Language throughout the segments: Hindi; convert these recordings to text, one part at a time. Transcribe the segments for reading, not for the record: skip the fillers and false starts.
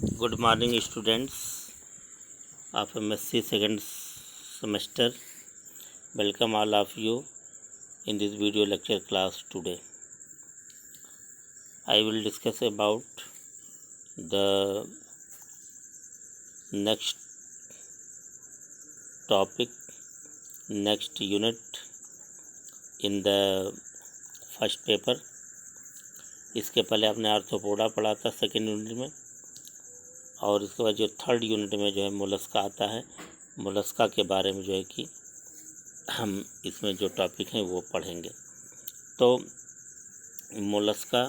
Good morning, students of MSc second semester. Welcome all of you in this video lecture class today. I will discuss about the next topic, next unit in the first paper. इसके पहले आपने आर्थ्रोपोडा पढ़ा था सेकेंड यूनिट में, और इसके बाद जो थर्ड यूनिट में जो है मोलस्का आता है. मोलस्का के बारे में जो है कि हम इसमें जो टॉपिक हैं वो पढ़ेंगे. तो मोलस्का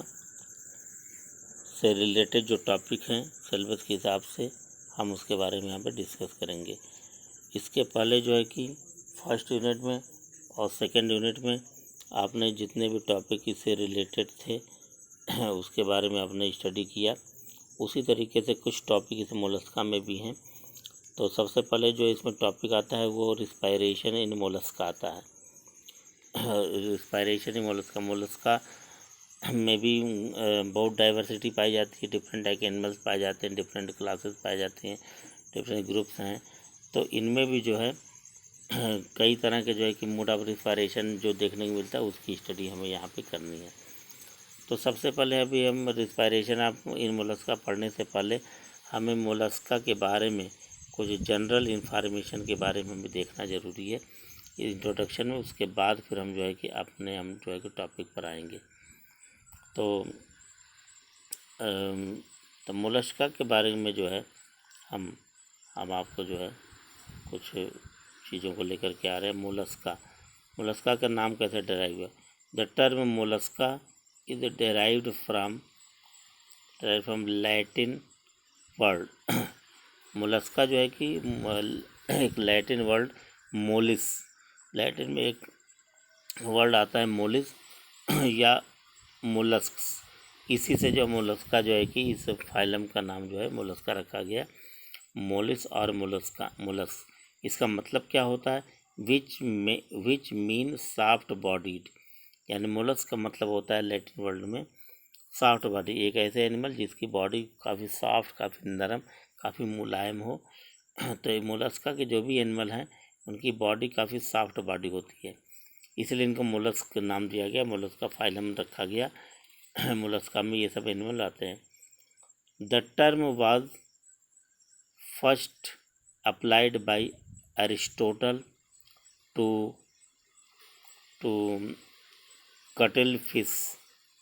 से रिलेटेड जो टॉपिक हैं सिलेबस के हिसाब से हम उसके बारे में यहाँ पे डिस्कस करेंगे. इसके पहले जो है कि फर्स्ट यूनिट में और सेकेंड यूनिट में आपने जितने भी टॉपिक इससे रिलेटेड थे उसके बारे में आपने स्टडी किया. उसी तरीके से कुछ टॉपिक इस मोलस्का में भी हैं. तो सबसे पहले जो इसमें टॉपिक आता है वो रिस्पायरेशन इन मोलस्का आता है. Respiration in Mollusca. मोलस्का में भी बहुत डाइवर्सिटी पाई जाती है. डिफरेंट टाइप के एनिमल्स पाए जाते हैं, डिफरेंट क्लासेस पाए जाते हैं, डिफरेंट ग्रुप्स हैं. तो इनमें भी जो है कई तरह के जो है कि मोड ऑफ रिस्पायरेशन जो देखने को मिलता है उसकी स्टडी हमें यहाँ पे करनी है. तो सबसे पहले अभी हम रिस्पायरेशन ऑफ इन मोलस्का पढ़ने से पहले हमें मोलस्का के बारे में कुछ जनरल इंफॉर्मेशन के बारे में भी देखना ज़रूरी है इंट्रोडक्शन में. उसके बाद फिर हम जो है कि हम जो है कि टॉपिक पर आएंगे. तो मोलस्का के बारे में जो है हम आपको जो है कुछ चीज़ों को लेकर के आ रहे हैं. मोलस्का का नाम कैसे डराइव हुआ. The term Mollusca is derived from Latin word. Mollusca जो है कि एक लैटिन वर्ड मोलिस, लैटिन में एक वर्ड आता है मोलिस या मोलस्क्स. इसी से जो मोलस्का जो है कि इस फाइलम का नाम जो है मोलस्का रखा गया. मोलिस और मोलस्क इसका मतलब क्या होता है. Which mean soft bodied. यानी मोलस्क का मतलब होता है लैटिन वर्ड में सॉफ्ट बॉडी. एक ऐसे एनिमल जिसकी बॉडी काफ़ी सॉफ्ट, काफ़ी नरम, काफ़ी मुलायम हो. तो ये मोलस्का के जो भी एनिमल हैं उनकी बॉडी काफ़ी सॉफ्ट बॉडी होती है, इसलिए इनको मोलस्क नाम दिया गया. मोलस्का फाइलम रखा गया. मोलस्का में ये सब एनिमल आते हैं. The term was first applied by Aristotle to cuttlefish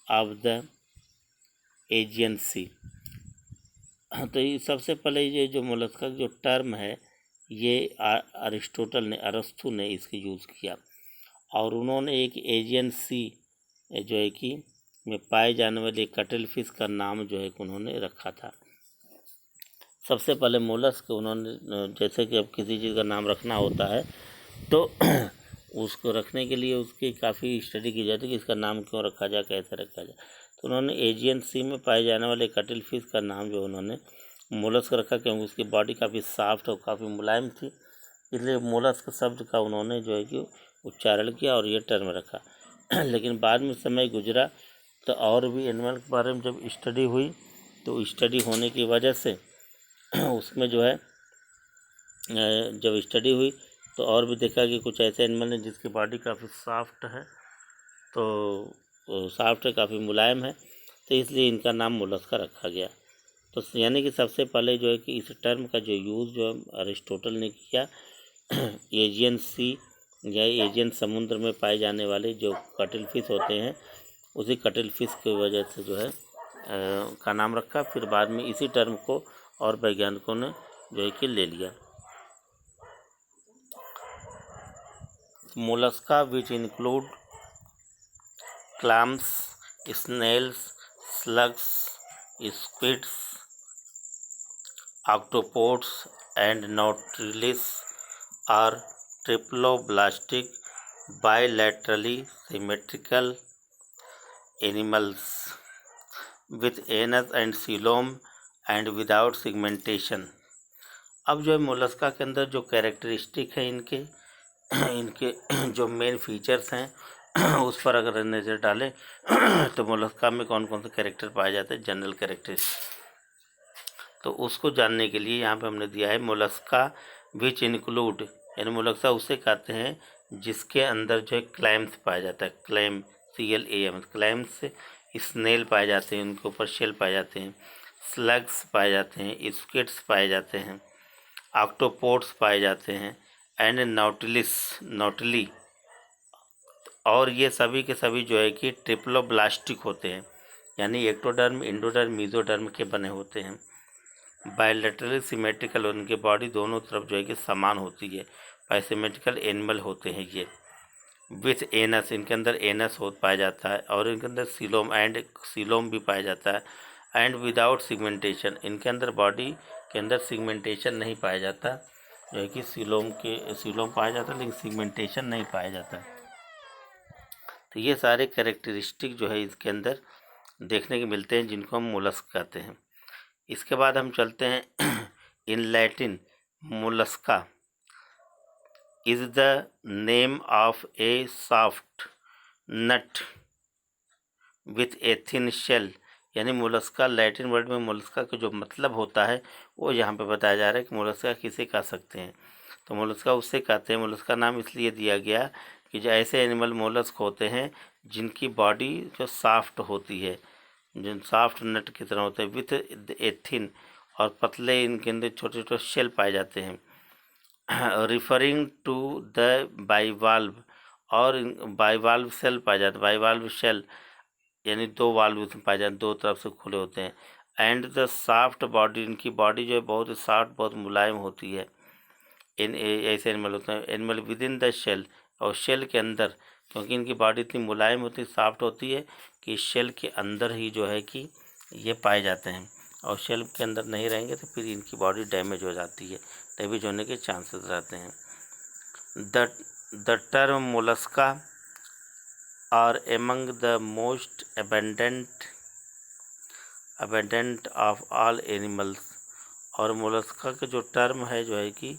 of the Aegean sea. तो ये सबसे पहले ये जो मोलस्का जो टर्म है ये अरस्तु ने इसकी यूज़ किया, और उन्होंने एक एजियन सी जो है कि में पाए जाने वाले कटल फिश का नाम जो है कि उन्होंने रखा था. सबसे पहले मोलस्क उन्होंने, जैसे कि अब किसी चीज़ का नाम रखना होता है तो उसको रखने के लिए उसकी काफ़ी स्टडी की जाती है कि इसका नाम क्यों रखा जाए, कैसे रखा जाए. तो उन्होंने एजियन सी में पाए जाने वाले कटल फिश का नाम जो उन्होंने मोलस्क रखा, क्योंकि उसकी बॉडी काफ़ी सॉफ्ट और काफ़ी मुलायम थी. इसलिए मोलस्क शब्द का उन्होंने जो है कि उच्चारण किया और ये टर्म रखा. लेकिन बाद में समय गुजरा तो और भी एनिमल के बारे में जब स्टडी हुई तो स्टडी होने की वजह से उसमें जो है जब स्टडी हुई तो और भी देखा कि कुछ ऐसे एनिमल हैं जिसकी बॉडी काफ़ी सॉफ्ट है, तो सॉफ्ट है, काफ़ी मुलायम है, तो इसलिए इनका नाम मोलस्का रखा गया. तो यानी कि सबसे पहले जो है कि इस टर्म का जो यूज़ जो अरिस्टोटल ने किया एजियन सी या एजियन समुद्र में पाए जाने वाले जो कटल फिश होते हैं उसी कटल फिश की वजह से जो है का नाम रखा. फिर बाद में इसी टर्म को और वैज्ञानिकों ने जो है कि ले लिया. Mollusca which include clams, snails, slugs, squids, octopods and nautilis are triploblastic, bilaterally symmetrical animals with anus and coelom and without segmentation. अब जो है मोलस्का के अंदर जो कैरेक्टरिस्टिक है इनके जो मेन फीचर्स हैं उस पर अगर नज़र डालें तो मोलस्का में कौन कौन से कैरेक्टर पाए जाते हैं, जनरल कैरेक्टर. तो उसको जानने के लिए यहाँ पे हमने दिया है मोलस्का विच इंक्लूड, यानी मोलस्का उसे कहते हैं जिसके अंदर जो है क्लैम्स पाया जाता है, क्लैम CLAM, क्लैम्स, स्नेल पाए जाते हैं, उनके ऊपर शेल पाए जाते हैं, स्लग्स पाए जाते हैं, स्क्विड्स पाए जाते हैं, ऑक्टोपोड्स पाए जाते हैं, एंड नॉटिली, और ये सभी के सभी जो है कि ट्रिप्लोब्लास्टिक होते हैं, यानी एक्टोडर्म, इंडोडर्म, मीजोडर्म के बने होते हैं। बायलैटरली सिमेट्रिकल, उनके बॉडी दोनों तरफ जो है कि समान होती है। बायसिमेट्रिकल एनिमल होते हैं ये। विथ एनस, इनके अंदर एनस हो पाया जाता है, और इनके अंदर सीलोम भी पाया जाता है। एंड विदाउट सिगमेंटेशन, इनके अंदर बॉडी के अंदर सिगमेंटेशन नहीं पाया जाता, जो है कि सीलोम पाया जाता है लेकिन सिगमेंटेशन नहीं पाया जाता। तो ये सारे कैरेक्टरिस्टिक जो है इसके अंदर देखने के मिलते हैं, जिनको हम मोलस्क कहते हैं। इसके बाद हम चलते हैं in Latin mollusca is the name of a soft nut with a thin shell, यानी मोलस्का, लैटिन वर्ड में मोलस्का का जो मतलब होता है वो यहाँ पे बताया जा रहा है कि मोलस्का किसे कह सकते हैं। तो मोलस्का उससे कहते हैं, मोलस्का नाम इसलिए दिया गया कि जो ऐसे एनिमल मोलस्क होते हैं जिनकी बॉडी जो सॉफ्ट होती है, जो सॉफ्ट नट की तरह होते हैं, विथ ए थिन, और पतले इनके अंदर छोटे छोटे शेल पाए जाते हैं, रिफरिंग टू द बाइवाल्व, और बाइवाल्व सेल पाए जाते हैं, बाइवाल्व शेल यानी 2 वाल्व इसमें पाए जाते हैं, 2 तरफ से खुले होते हैं। एंड द सॉफ्ट बॉडी, इनकी बॉडी जो है बहुत ही सॉफ्ट, बहुत मुलायम होती है। इन ऐसे एनिमल होते हैं, animal within the shell, और शेल के अंदर, क्योंकि इनकी बॉडी इतनी मुलायम होती है, सॉफ्ट होती है कि शेल के अंदर ही जो है कि ये पाए जाते हैं, और शेल के अंदर नहीं रहेंगे तो फिर इनकी बॉडी डैमेज हो जाती है, डैमेज होने के चांसेस रहते हैं। The term mollusca are among the most abundant of all animals, और मोलस्का का जो टर्म है जो है कि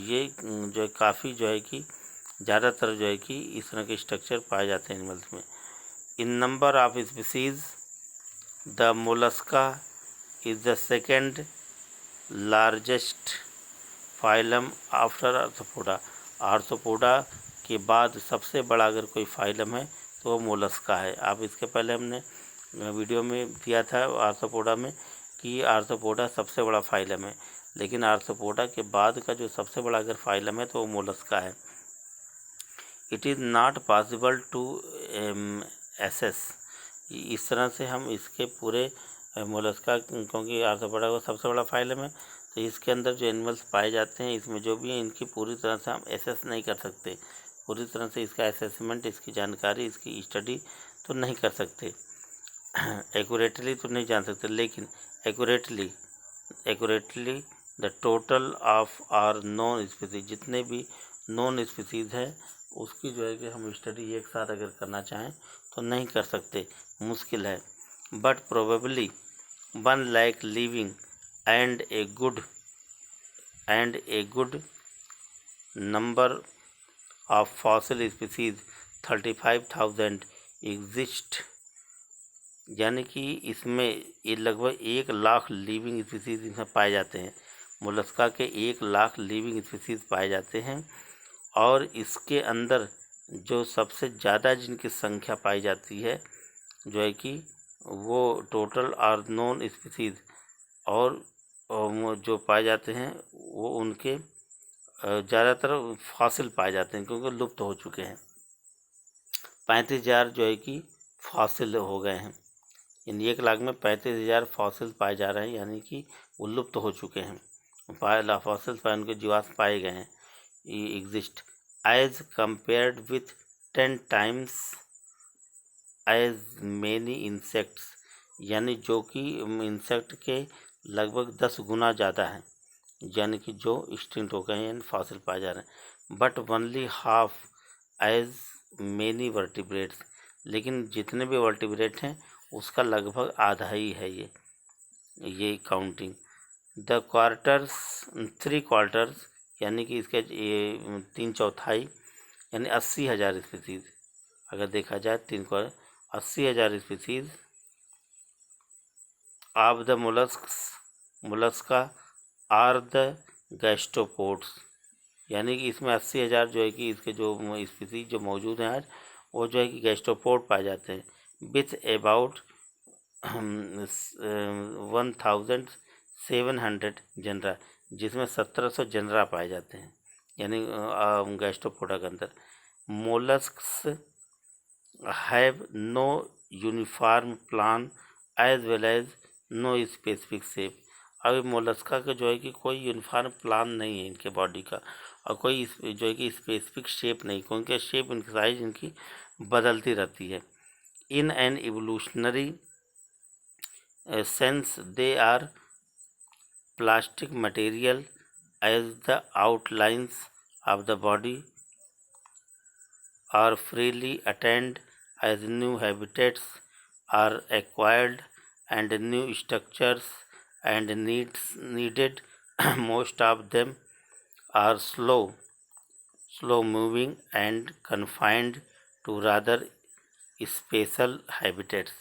ये जो है काफ़ी जो है कि ज़्यादातर जो है कि इस तरह के स्ट्रक्चर पाए जाते हैं एनिमल्स में। In number of species the Mollusca is the second largest phylum after Arthropoda, Arthropoda के बाद सबसे बड़ा अगर कोई फाइलम है तो वो मोलस्का है। आप इसके पहले हमने वीडियो में दिया था आर्थ्रोपोडा में कि आर्थ्रोपोडा सबसे बड़ा फाइलम है, लेकिन आर्थ्रोपोडा के बाद का जो सबसे बड़ा अगर फाइलम है तो वो मोलस्का है। It is not possible to assess, इस तरह से हम इसके पूरे मोलस्का, क्योंकि आर्थ्रोपोडा का सबसे बड़ा फाइलम है, तो इसके अंदर जो एनिमल्स पाए जाते हैं इसमें जो भी है इनकी पूरी तरह से हम एसेस नहीं कर सकते, पूरी तरह से इसका असेसमेंट, इसकी जानकारी, इसकी स्टडी तो नहीं कर सकते, एक्यूरेटली तो नहीं जान सकते, लेकिन accurately the total of our known species, जितने भी नॉन स्पीसीज है उसकी जो है कि हम स्टडी एक साथ अगर करना चाहें तो नहीं कर सकते, मुश्किल है। But probably 1 lakh living and a good number of fossil species 35,000 exist, यानी कि इसमें ये लगभग 1 लाख लिविंग स्पीसीज इसमें पाए जाते हैं। मोलस्का के 1 लाख लिविंग स्पीसीज पाए जाते हैं, और इसके अंदर जो सबसे ज़्यादा जिनकी संख्या पाई जाती है जो है कि वो टोटल आर नॉन स्पीसीज, और जो पाए जाते हैं वो उनके ज़्यादातर फॉसिल पाए जाते हैं क्योंकि लुप्त हो चुके हैं। 35,000 जो है कि फॉसिल हो गए हैं, यानी 1 लाख में 35,000 फॉसिल पाए जा रहे हैं, यानी कि वो लुप्त हो चुके हैं, फॉसिल पाए, उनके जीवाश्म पाए गए हैं, exist as compared with 10 times as many insects, यानी जो कि इंसेक्ट के लगभग 10 गुना ज़्यादा है, यानी कि जो एक्सटिंक्ट हो गए हैं, फॉसिल पाए जा रहे हैं। But only half as many vertebrates, लेकिन जितने भी वर्टिब्रेट हैं उसका लगभग आधा ही है ये काउंटिंग। द क्वार्टर्स 3 क्वार्टर्स, यानी कि इसके 3 चौथाई यानी 80,000 स्पीसीज, अगर देखा जाए 3 quarter 80,000 species of the molluscs mollusca are the gastropods, यानी कि इसमें 80,000 जो है कि इसके जो स्पीसीज जो मौजूद हैं आज, वो जो है कि गैस्ट्रोपोड पाए जाते हैं, विथ अबाउट 1700 जनरा, जिसमें 1700 जनरा पाए जाते हैं, यानी गैस्ट्रोपोडा के अंदर। Molluscs have no uniform plan as well as no specific shape. अब मोलस्का का जो है कि कोई यूनिफॉर्म प्लान नहीं है इनके बॉडी का, और कोई जो है कि स्पेसिफिक शेप नहीं, क्योंकि शेप इनकी साइज इनकी बदलती रहती है। In an evolutionary sense they are plastic material as the outlines of the body are freely attained as new habitats are acquired and new structures and needs needed. Most of them are slow moving and confined to rather special habitats,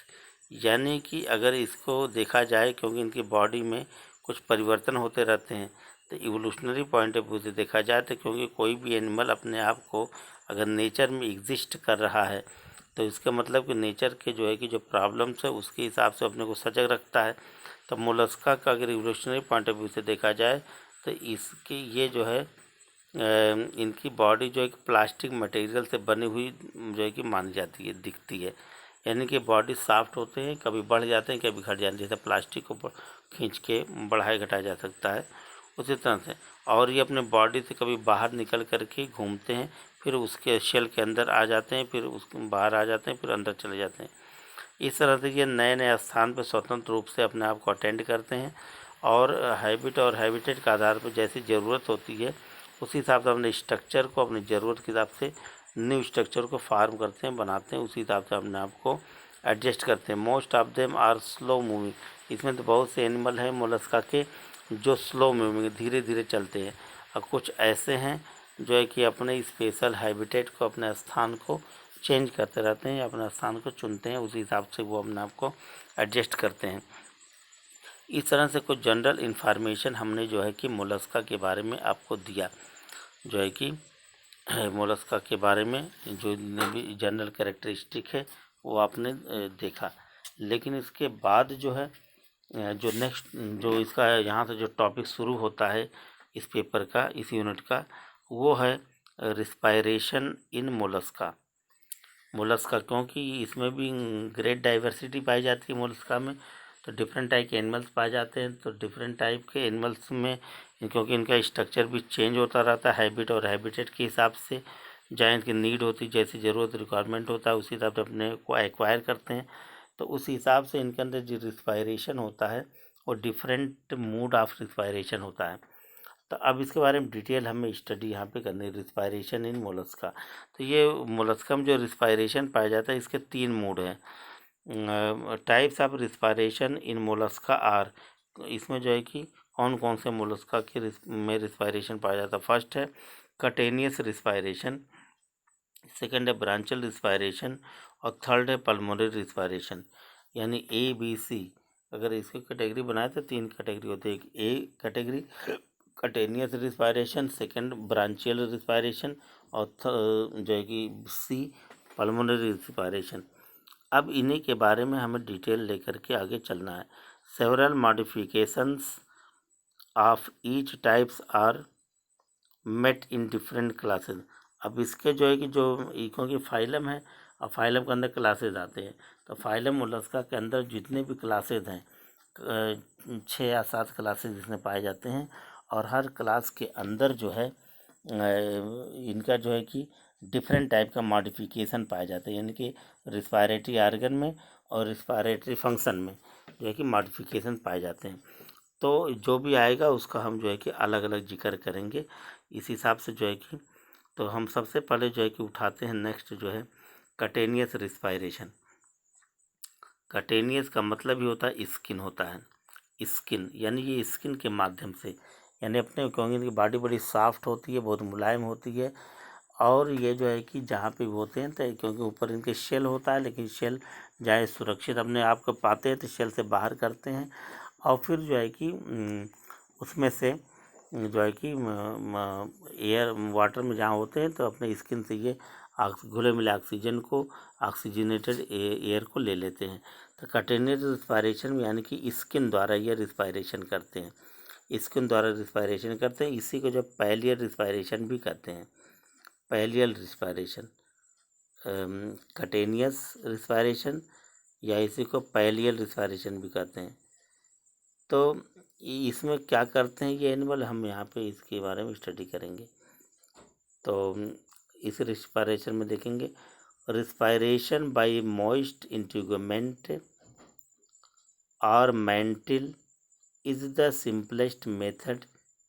यानी कि अगर इसको देखा जाए, क्योंकि इनकी बॉडी में कुछ परिवर्तन होते रहते हैं, तो इवोल्यूशनरी पॉइंट ऑफ व्यू से देखा जाए तो क्योंकि कोई भी एनिमल अपने आप को अगर नेचर में एग्जिस्ट कर रहा है, तो इसका मतलब कि नेचर के जो है कि जो प्रॉब्लम्स है उसके हिसाब से अपने को सजग रखता है। तो मोलस्का का अगर इवोल्यूशनरी पॉइंट ऑफ व्यू से देखा जाए तो इसकी ये जो है इनकी बॉडी जो है कि प्लास्टिक मटेरियल से बनी हुई जो है कि मानी जाती है, दिखती है, यानी कि बॉडी सॉफ्ट होते हैं, कभी बढ़ जाते हैं कभी घट जाते हैं, जैसे प्लास्टिक को खींच के बढ़ाया घटाया जा सकता है उसी तरह से। और ये अपने बॉडी से कभी बाहर निकल कर के घूमते हैं, फिर उसके शेल के अंदर आ जाते हैं, फिर उस बाहर आ जाते हैं, फिर अंदर चले जाते हैं। इस तरह से ये नए नए स्थान पर स्वतंत्र रूप से अपने आप को अटेंड करते हैं, और हैबिट और हैबिटेट के आधार पर जैसी ज़रूरत होती है उसी हिसाब से अपने स्ट्रक्चर को अपनी ज़रूरत के हिसाब से न्यू स्ट्रक्चर को फार्म करते हैं, बनाते हैं, उसी हिसाब से अपने आप को एडजस्ट करते हैं। Most of them are slow moving, इसमें तो बहुत से एनिमल हैं मोलस्का के जो स्लो मूविंग धीरे धीरे चलते हैं, और कुछ ऐसे हैं जो है कि अपने स्पेशल हैबिटेट को अपने स्थान को चेंज करते रहते हैं, अपने स्थान को चुनते हैं, उसी हिसाब से वो अपने आप को एडजस्ट करते हैं। इस तरह से कुछ जनरल इन्फॉर्मेशन हमने जो है कि मोलस्का के बारे में आपको दिया, जो है कि मोलस्का के बारे में जो जनरल कैरेक्टरिस्टिक है वो आपने देखा। लेकिन इसके बाद जो है जो नेक्स्ट जो इसका यहाँ से जो टॉपिक शुरू होता है इस पेपर का, इस यूनिट का, वो है रिस्पायरेशन इन मोलस्का। मोलस्का क्योंकि इसमें भी ग्रेट डाइवर्सिटी पाई जाती है मोलस्का में, तो डिफरेंट टाइप के एनिमल्स पाए जाते हैं, तो डिफरेंट टाइप के एनिमल्स में क्योंकि इनका स्ट्रक्चर भी चेंज होता रहता है हैबिट और हैबिटेट के हिसाब से, जहाँ इनकी नीड होती है, जैसी ज़रूरत रिक्वायरमेंट होता है उसी हिसाब से अपने को एक्वायर करते हैं, तो उस हिसाब से इनके अंदर जो रिस्पायरेशन होता है वो डिफरेंट मूड ऑफ रिस्पायरेशन होता है। तो अब इसके बारे में डिटेल हमें स्टडी यहाँ पे करनी है, रिस्पायरेशन इन मोलस्का। तो ये मोलस्का में जो रिस्पायरेशन पाया जाता है इसके 3 मूड हैं। Types of respiration in mollusca are, इसमें जो है कि कौन कौन से मोलस्का के में रिस्पायरेशन पाया जाता है। फर्स्ट है कटेनियस रिस्पायरेशन, सेकंड है ब्रांचल रिस्पायरेशन, और थर्ड है पल्मोनरी रिस्पायरेशन, यानी ABC। अगर इसकी कैटेगरी बनाए तो 3 कैटेगरी होती है। A category cutaneous respiration, second branchial respiration, और जो है कि C पल्मोनरी रिस्पायरेशन। अब इन्हीं के बारे में हमें डिटेल लेकर के आगे चलना है। Several modifications of each types are met in different classes. अब इसके जो है कि जो क्योंकि फाइलम है और फाइलम के अंदर क्लासेज आते हैं, तो फाइलम मोलस्का के अंदर जितने भी क्लासेज हैं 6 या 7 क्लासेज इसमें पाए जाते हैं, और हर क्लास के अंदर जो है इनका जो है कि डिफरेंट टाइप का मॉडिफिकेशन पाया जाता है, यानी कि रिस्पायरेटरी आर्गन में और रिस्पायरेटरी फंक्शन में जो है कि मॉडिफिकेशन पाए जाते हैं। तो जो भी आएगा उसका हम जो है कि अलग अलग जिक्र करेंगे इस हिसाब से जो है कि। तो हम सबसे पहले जो है कि उठाते हैं नेक्स्ट जो है कटेनियस रिस्पायरेशन। कटेनियस का मतलब ही होता है स्किन होता है, स्किन यानी ये स्किन के माध्यम से, यानी अपने क्योंकि इनकी बॉडी बड़ी सॉफ्ट होती है, बहुत मुलायम होती है, और ये जो है कि जहाँ पे होते हैं तो क्योंकि ऊपर इनके शेल होता है, लेकिन शेल जहाँ सुरक्षित अपने आप को पाते हैं तो शेल से बाहर करते हैं, और फिर जो है कि उसमें से जो है कि एयर वाटर में जहाँ होते हैं तो अपने स्किन से ये घुले मिले ऑक्सीजन को, ऑक्सीजनेटेड एयर को ले लेते हैं। तो कंटिन्यूअस रिस्पायरेशन में यानी कि स्किन द्वारा ये रिस्पायरेशन करते हैं, स्किन द्वारा रिस्पायरेशन करते हैं। इसी को जब पैलियल रिस्पायरेशन भी कहते हैं, पैलियल रिस्पायरेशन, कंटिन्यूअस रिस्पायरेशन या इसी को पैलियल रिस्पायरेशन भी कहते हैं। तो इसमें क्या करते हैं ये एनिमल, हम यहाँ पे इसके बारे में स्टडी करेंगे। तो इस रिस्पायरेशन में देखेंगे, रिस्पायरेशन बाय मॉइस्ट इंटीगुमेंट और मैंटिल is the simplest method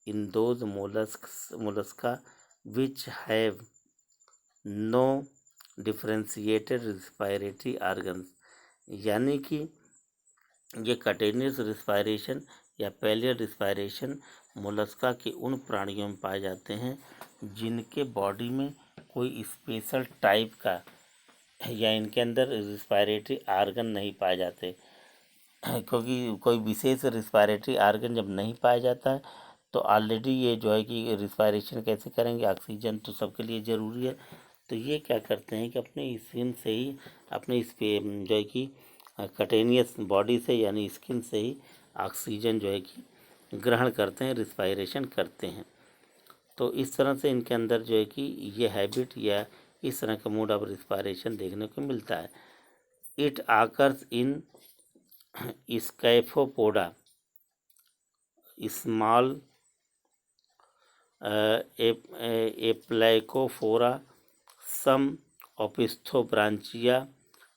in those mollusca which have no differentiated respiratory organs। यानी कि ये कंटिन्यूअस रिस्पायरेशन या पैलियल रिस्पायरेशन मोलस्का के उन प्राणियों में पाए जाते हैं जिनके बॉडी में कोई स्पेशल टाइप का या इनके अंदर रिस्पायरेटरी आर्गन नहीं पाए जाते। क्योंकि कोई विशेष रिस्पायरेटरी आर्गन जब नहीं पाया जाता है तो ऑलरेडी ये जो है कि रिस्पायरेशन कैसे करेंगे, ऑक्सीजन तो सबके लिए ज़रूरी है। तो ये क्या करते हैं कि अपने स्किन से ही, अपने इस पे जो है कि कंटिन्यूअस बॉडी से यानी स्किन से ही ऑक्सीजन जो है कि ग्रहण करते हैं, रिस्पायरेशन करते हैं। तो इस तरह से इनके अंदर जो है कि ये हैबिट या इस तरह का मोड ऑफ रिस्पायरेशन देखने को मिलता है। It occurs in Scaphopoda, small Aplacophora, some Opisthobranchia,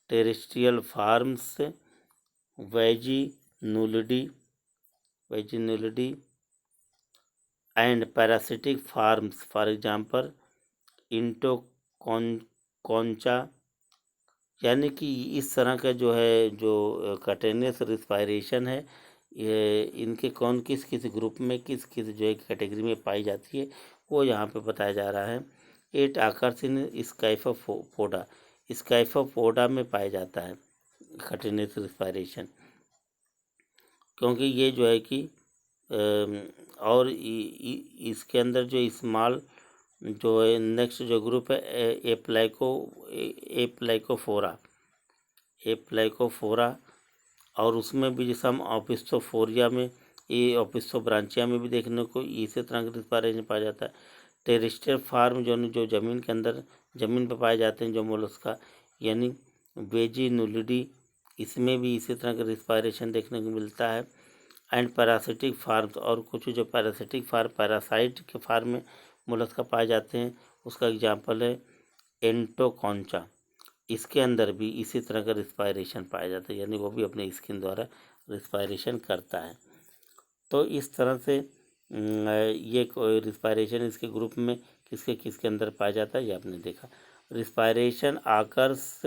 terrestrial forms, Vaginulidae and parasitic forms, for example Entoconcha. यानी कि इस तरह का जो है जो कंटिन्यूअस रिस्पायरेशन है, ये इनके कौन किस किस ग्रुप में किस किस जो है कैटेगरी में पाई जाती है वो यहाँ पे बताया जा रहा है। एट आकर्षण स्काइफोपोडा, स्काइफोपोडा में पाया जाता है कंटिन्यूअस रिस्पायरेशन, क्योंकि ये जो है कि और इसके अंदर जो स्मॉल जो है नेक्स्ट जो ग्रुप है एप्लाइकोफोरा, और उसमें भी जैसे हम ओपिस्थोफोरिया में, ये ओपिस्थोब्रांचिया में भी देखने को इसी तरह का रिस्पायरेशन पाया जाता है। टेरेस्ट्रियल फार्म जो ज़मीन के अंदर ज़मीन पर पाए जाते हैं जो मोलस्का, यानी वेजिनुलिडी, इसमें भी इसी तरह का रिस्पायरेशन देखने को मिलता है। एंड पैरासिटिक फार्म्स, और कुछ जो पैरासिटिक फार्म पैरासाइट के फार्म में मोलस्का पाए जाते हैं, उसका एग्जाम्पल है एंटोकॉन्चा। इसके अंदर भी इसी तरह का रिस्पायरेशन पाया जाता है, यानी वो भी अपने स्किन द्वारा रिस्पायरेशन करता है। तो इस तरह से ये रिस्पायरेशन इसके ग्रुप में किसके किसके अंदर पाया जाता है ये आपने देखा। Respiration occurs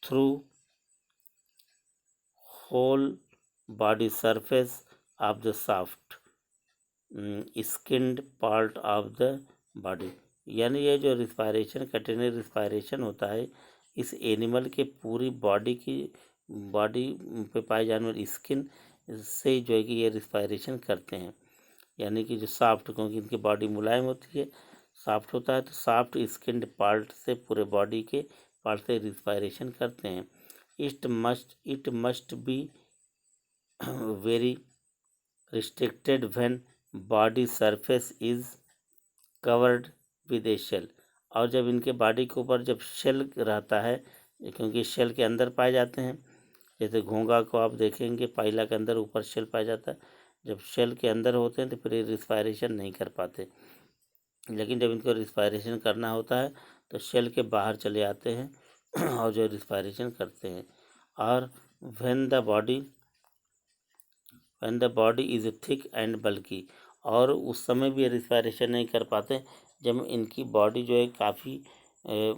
through whole body surface of the soft skinned part of the body. यानी ये जो रिस्पायरेशन कंटिन्यूअस रिस्पायरेशन होता है, इस एनिमल के पूरी बॉडी पे पाए जाने वाली स्किन से जो है कि ये रिस्पायरेशन करते हैं। यानी कि जो सॉफ्ट, क्योंकि इनकी बॉडी मुलायम होती है, सॉफ्ट होता है, तो सॉफ्ट स्किन्ड पार्ट से पूरे बॉडी के पार्ट से रिस्पायरेशन करते हैं। It must be very restricted when body surface is covered with a shell. और जब इनके बॉडी के ऊपर जब शेल रहता है, क्योंकि शेल के अंदर पाए जाते हैं, जैसे घोंघा को आप देखेंगे पाइला के अंदर ऊपर शेल पाया जाता है, जब शेल के अंदर होते हैं तो फिर रिस्पायरेशन नहीं कर पाते, लेकिन जब इनको रिस्पायरेशन करना होता है तो शेल के बाहर चले आते हैं और जो रिस्पायरेशन करते हैं। और when the body is thick and bulky, और उस समय भी रिस्पायरेशन नहीं कर पाते जब इनकी बॉडी जो है काफ़ी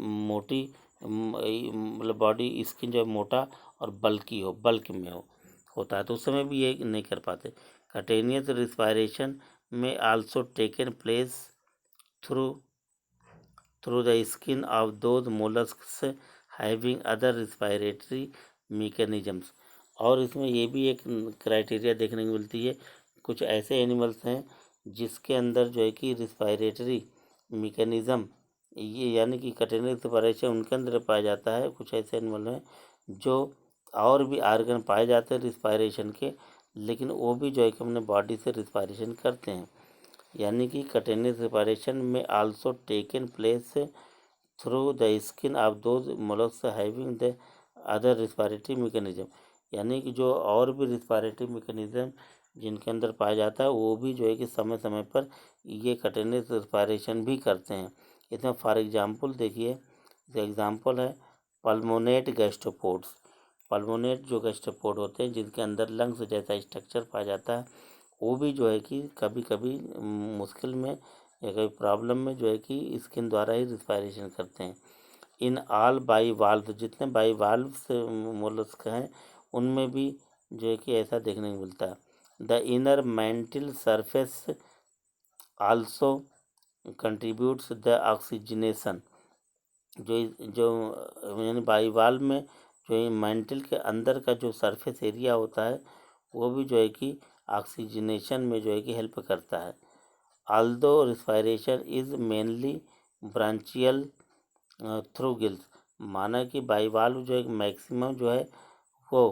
मोटी, मतलब बॉडी स्किन जो है मोटा और बल्की हो, बल्क में होता है, तो उस समय भी ये नहीं कर पाते। कंटिन्यूअस रिस्पायरेशन में also taken place through the skin of those molluscs having other respiratory mechanisms. और इसमें ये भी एक क्राइटेरिया देखने को मिलती है, कुछ ऐसे एनिमल्स हैं जिसके अंदर जो है कि रिस्पायरेटरी मैकेनिज़्म ये यानी कि कटेनरी रिस्पायरेशन उनके अंदर पाया जाता है। कुछ ऐसे एनिमल हैं जो और भी आर्गन पाए जाते हैं रिस्पायरेशन के, लेकिन वो भी जो है कि अपने बॉडी से रिस्पायरेशन करते हैं। यानी कि कटेनरी रिस्पायरेशन में also taken place through the skin of those mollusc having the other respiratory mechanism. यानी कि जो और भी रिस्पायरेटरी मैकेनिज्म जिनके अंदर पाया जाता है वो भी जो है कि समय समय पर ये कटेनरी रिस्पायरेशन भी करते हैं। इसमें फॉर एग्जांपल देखिए, एग्जांपल है पल्मोनेट गैस्ट्रोपोड्स। पल्मोनेट जो गैस्ट्रोपोड होते हैं जिनके अंदर लंग्स जैसा स्ट्रक्चर पाया जाता है, वो भी जो है कि कभी कभी मुश्किल में या कभी प्रॉब्लम में जो है कि स्किन द्वारा ही रिस्पायरेशन करते हैं। इन ऑल बाईवाल्व, जितने बाईवाल्व्स मोलस्क हैं उनमें भी जो है कि ऐसा देखने को मिलता है। The inner mantle surface also contributes the oxygenation. जो यानी बाईवाल्व में जो मैंटल के अंदर का जो सरफेस एरिया होता है वो भी जो है कि ऑक्सीजनेशन में जो है कि हेल्प करता है। Aldous respiration is mainly branchial through gills. माना कि बाईवाल्व जो एक मैक्सिमम जो है वो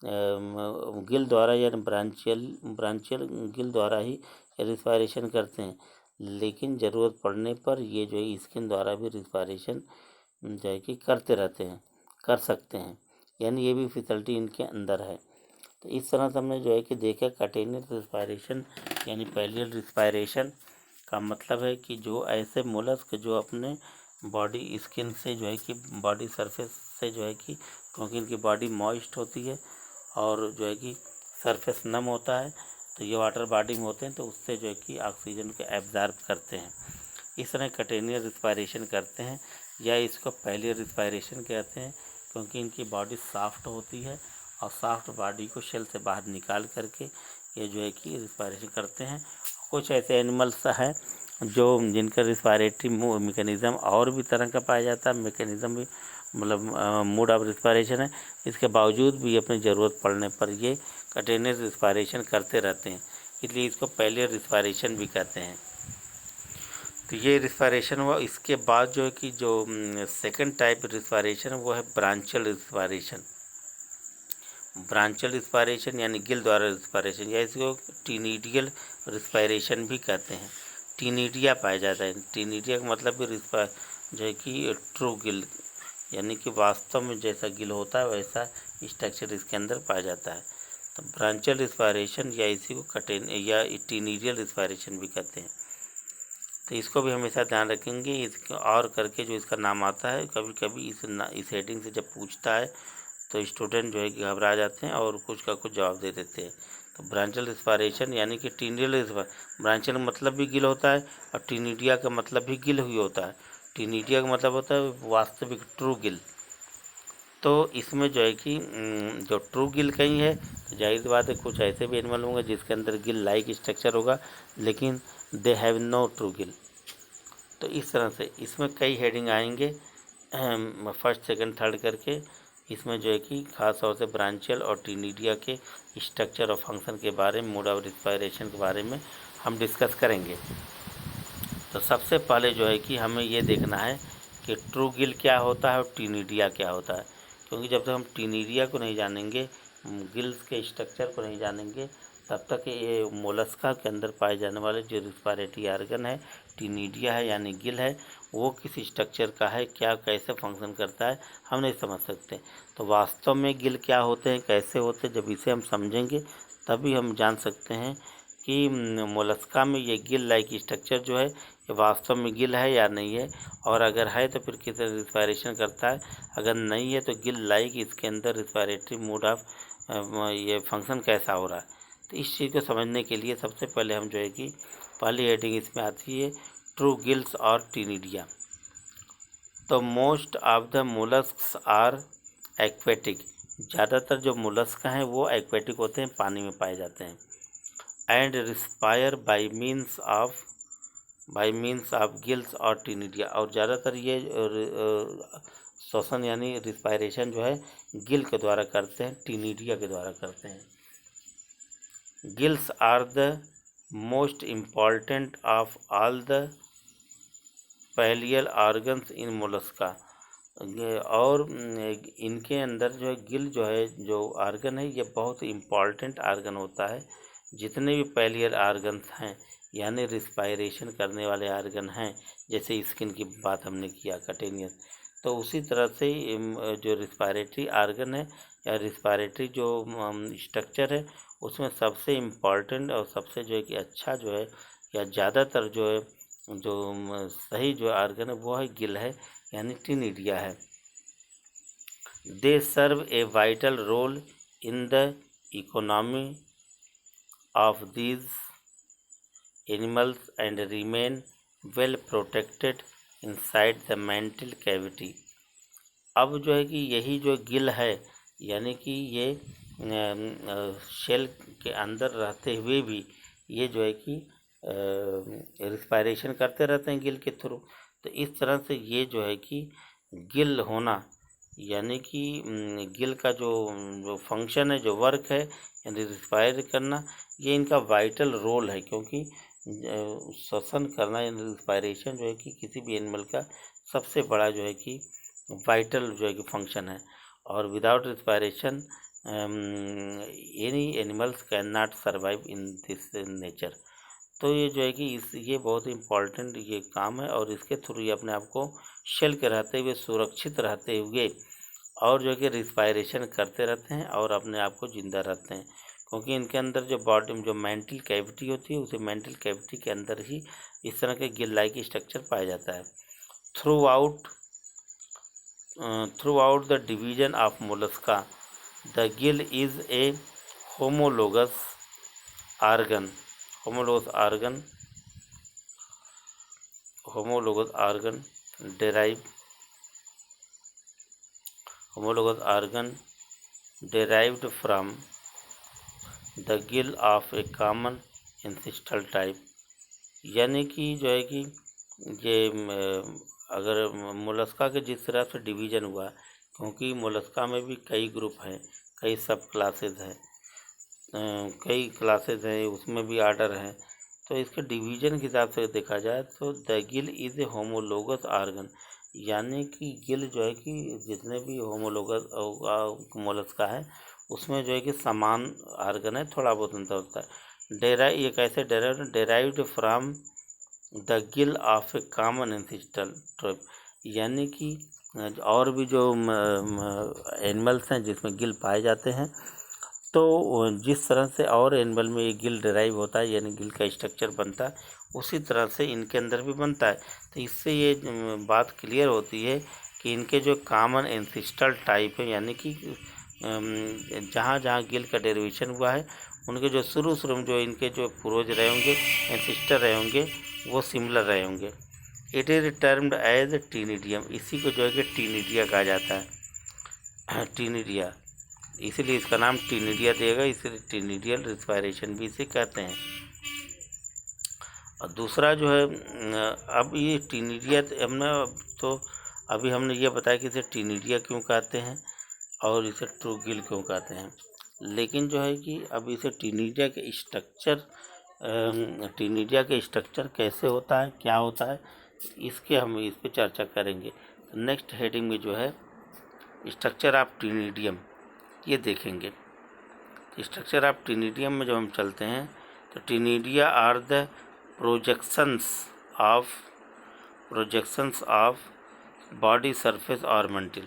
गिल द्वारा यानी ब्रांचियल गिल द्वारा ही रिस्पायरेशन करते हैं, लेकिन ज़रूरत पड़ने पर ये जो है स्किन द्वारा भी रिस्पायरेशन जो है कि करते रहते हैं, कर सकते हैं। यानी ये भी फैसिलिटी इनके अंदर है। तो इस तरह से हमने जो है कि देखा कटेनरी रिस्पायरेशन यानी पैलियल रिस्पायरेशन का मतलब है कि जो ऐसे मोलस्क जो अपने बॉडी स्किन से जो है कि बॉडी सरफेस से जो है कि क्योंकि इनकी बॉडी मॉइस्ट होती है और जो है कि सरफेस नम होता है, तो ये वाटर बॉडी में होते हैं तो उससे जो है कि ऑक्सीजन को एब्जॉर्ब करते हैं। इस तरह कटेनियल रिस्पायरेशन करते हैं या इसको पैलियल रिस्पायरेशन कहते हैं, क्योंकि इनकी बॉडी सॉफ्ट होती है और सॉफ्ट बॉडी को शेल से बाहर निकाल करके ये जो है कि रिस्पायरेशन करते हैं। कुछ ऐसे एनिमल्स हैं जो जिनका रिस्पायरेटरी मैकेनिज़्म और भी तरह का पाया जाता है, मैकेनिज़्म भी मतलब मोड ऑफ रिस्पायरेशन है, इसके बावजूद भी अपनी ज़रूरत पड़ने पर ये कंटिन्यूस रिस्पायरेशन करते रहते हैं, इसलिए इसको पैलियल रिस्पायरेशन भी कहते हैं। तो ये रिस्पायरेशन हुआ। इसके बाद जो है कि जो सेकंड टाइप रिस्पायरेशन है वो है ब्रांचियल रिस्पायरेशन। ब्रांचियल रिस्पायरेशन यानी गिल द्वारा रिस्पायरेशन या इसको टीनिडियल रिस्पायरेशन भी कहते हैं। टीनिडिया पाया जाता है। टीनिडिया का मतलब भी जो है कि ट्रू गिल यानी कि वास्तव में जैसा गिल होता है वैसा स्ट्रक्चर इसके अंदर पाया जाता है। तो ब्रांचियल रिस्पायरेशन या इसी को या टीनिडियल रिस्पायरेशन भी कहते हैं। तो इसको भी हमेशा ध्यान रखेंगे। इसको और करके जो इसका नाम आता है, कभी कभी इस हेडिंग से जब पूछता है तो स्टूडेंट जो है कि घबरा जाते हैं और कुछ का कुछ जवाब दे देते हैं। तो ब्रांचियल रिस्पायरेशन यानी कि टीनिडियल ब्रांचियल मतलब भी गिल होता है और टीनिडिया का मतलब भी गिल हुई होता है। टीनिडिया का मतलब होता है वास्तविक ट्रू गिल। तो इसमें जो है कि जो ट्रू गिल कहीं है तो जाहिर सी बात है कुछ ऐसे भी एनिमल होंगे जिसके अंदर गिल लाइक स्ट्रक्चर होगा लेकिन they have no true gill. तो इस तरह से इसमें कई हेडिंग आएंगे फर्स्ट सेकंड थर्ड करके। इसमें जो है कि खास तौर से ब्रांचियल और टीनिडिया के स्ट्रक्चर और फंक्शन के बारे में, मोड ऑफ रिस्पायरेशन के बारे में हम डिस्कस करेंगे। तो सबसे पहले जो है कि हमें ये देखना है कि ट्रू गिल क्या होता है और टीनिडिया क्या होता है, क्योंकि जब तक हम टीनिडिया को नहीं जानेंगे, गिल्स के स्ट्रक्चर को नहीं जानेंगे, तब तक ये मोलस्का के अंदर पाए जाने वाले जो रिस्पायरेटरी आर्गन है, टीनिडिया है यानी गिल है, वो किस स्ट्रक्चर का है, क्या कैसे फंक्शन करता है, हम नहीं समझ सकते। तो वास्तव में गिल क्या होते हैं, कैसे होते हैं, जब इसे हम समझेंगे तभी हम जान सकते हैं कि मोलस्का में ये गिल लाइक स्ट्रक्चर जो है ये वास्तव में गिल है या नहीं है, और अगर है तो फिर किस रिस्पायरेशन करता है, अगर नहीं है तो गिल लाइक इसके अंदर रिस्पायरेटरी मोड ऑफ ये फंक्शन कैसा हो रहा है। तो इस चीज़ को समझने के लिए सबसे पहले हम जो है कि पहली हेडिंग इसमें आती है ट्रू गिल्स और टीनिडिया। तो most of the molluscs are aquatic. ज़्यादातर जो मोलस्क हैं वो एक्वेटिक होते हैं, पानी में पाए जाते हैं। And respire by means of gills और टीनिडिया। और ज़्यादातर ये श्वसन यानी रिस्पायरेशन जो है गिल के द्वारा करते हैं, टीनिडिया के द्वारा करते हैं। Gills are the most important of all the pallial organs in Mollusca. और इनके अंदर जो है गिल जो है जो आर्गन है ये बहुत इम्पॉर्टेंट आर्गन होता है। जितने भी पैलियल आर्गन्स हैं यानी रिस्पायरेशन करने वाले आर्गन हैं, जैसे स्किन की बात हमने किया कटेनियस, तो उसी तरह से जो रिस्पायरेटरी आर्गन है या रिस्पायरेटरी जो स्ट्रक्चर है उसमें सबसे इम्पॉर्टेंट और सबसे जो है कि अच्छा जो है या ज़्यादातर जो है जो सही जो आर्गन है वो है गिल है यानी टीनिडिया है। They serve a vital role in the economy of these animals and remain well protected inside the mantle cavity. अब जो है कि यही जो गिल है यानी कि ये शेल के अंदर रहते हुए भी ये जो है कि रिस्पायरेशन करते रहते हैं गिल के थ्रू। तो इस तरह से ये जो है कि गिल होना यानी कि गिल का जो फंक्शन है, जो वर्क है यानी रिस्पायर करना, ये इनका वाइटल रोल है, क्योंकि श्वसन करना यानी रिस्पायरेशन जो है कि किसी भी एनिमल का सबसे बड़ा जो है कि वाइटल जो है कि फंक्शन है। और without respiration any animals can not survive in this nature. तो ये जो है कि ये बहुत इम्पॉर्टेंट ये काम है और इसके थ्रू ये अपने आप को शेल के रहते हुए सुरक्षित रहते हुए और जो है कि रिस्पायरेशन करते रहते हैं और अपने आप को जिंदा रहते हैं, क्योंकि इनके अंदर जो बॉडी में जो मेंटल कैविटी होती है उसी मेंटल कैविटी के अंदर ही इस तरह के गिल लाइक स्ट्रक्चर पाया जाता है। Throughout the division of mollusca the gill is a homologous organ. homologous organ derived from the gill of a common ancestral type। यानी कि जो है कि ये अगर मोलस्का के जिस तरह से डिवीज़न हुआ, क्योंकि मोलस्का में भी कई ग्रुप हैं, कई सब क्लासेस हैं, कई क्लासेस हैं, उसमें भी आर्डर हैं, तो इसके डिवीज़न के हिसाब से देखा जाए तो the gill is a homologous organ. यानी कि गिल जो है कि जितने भी होमोलोगस मोलस्का है उसमें जो है कि समान आर्गन है, थोड़ा बहुत अंतर होता है। ये कैसे derived from the Gill of A common ancestral tribe. यानी कि और भी जो एनिमल्स हैं जिसमें गिल पाए जाते हैं, तो जिस तरह से और एनिमल में ये गिल डेराइव होता है यानी गिल का स्ट्रक्चर बनता है उसी तरह से इनके अंदर भी बनता है। तो इससे ये बात क्लियर होती है कि इनके जो कॉमन एंसेस्ट्रल टाइप है यानी कि जहाँ जहाँ गिल का डेरिवेशन हुआ है उनके जो शुरू में जो इनके जो पूर्वज रहे होंगे, एंसेस्टर रहे होंगे, वो सिमिलर रहे होंगे। It is termed as ctenidium. इसी को जो है कि टीनिडिया कहा जाता है, टीनिडिया, इसीलिए इसका नाम टीनिडिया देगा, इसीलिए टीनिडियल रिस्पायरेशन भी इसे कहते हैं। और दूसरा जो है अब ये टीनिडिया हमने तो अभी हमने ये बताया कि इसे टीनिडिया क्यों कहते हैं और इसे ट्रू गिल क्यों कहते हैं, लेकिन जो है कि अब इसे टीनिडिया के स्ट्रक्चर कैसे होता है, क्या होता है, इसके हम इस पर चर्चा करेंगे। नेक्स्ट हेडिंग में जो है स्ट्रक्चर ऑफ टीनिडियम ये देखेंगे। स्ट्रक्चर ऑफ टीनिडियम में जब हम चलते हैं तो ctenidia are the projections of body surface और मेंटल।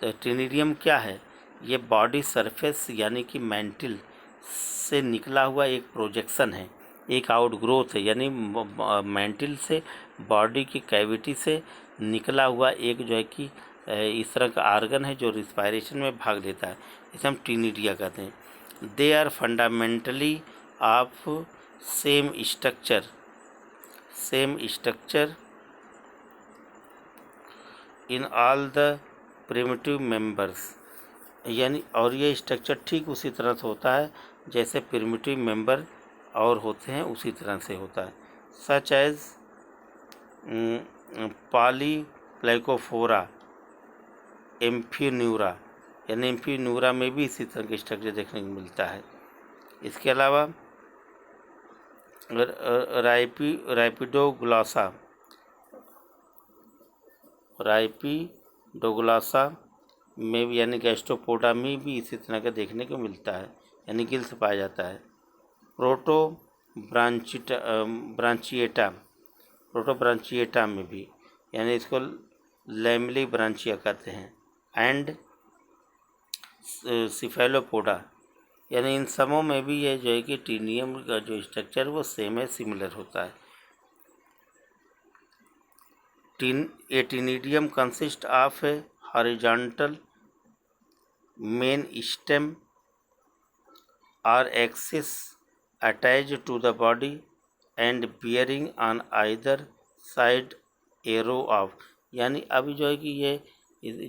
तो टीनिडियम क्या है? ये बॉडी सरफेस यानी कि मेंटल से निकला हुआ एक प्रोजेक्शन है, एक आउटग्रोथ है, यानी मेंटल से बॉडी की कैविटी से निकला हुआ एक जो है कि इस तरह का आर्गन है जो रिस्पायरेशन में भाग लेता है, इसे हम टीनिडिया कहते हैं। They are fundamentally of same structure in all the primitive members. यानी और ये स्ट्रक्चर ठीक उसी तरह से होता है जैसे प्रिमिटिव मेंबर और होते हैं उसी तरह से होता है। सच एज पॉलीप्लाइकोफोरा एम्फीन्यूरा, यानी एम्फीन्यूरा में भी इसी तरह के स्ट्रक्चर देखने को मिलता है। इसके अलावा राइपिडोग्लॉसा में भी, यानी गैस्ट्रोपोडा में भी इसी तरह का देखने को मिलता है, यानी गिल्स पाया जाता है। प्रोटोब्रांचिएटा में भी, यानी इसको लैमली ब्रांचिया कहते हैं। एंड सिफेलोपोडा, यानी इन समों में भी ये जो है कि टीनियम का जो स्ट्रक्चर वो सेम है, सिमिलर होता है। टीनिडियम consist of a horizontal main stem और axis attached to the body and bearing on either side a row of, यानी अभी जो है कि ये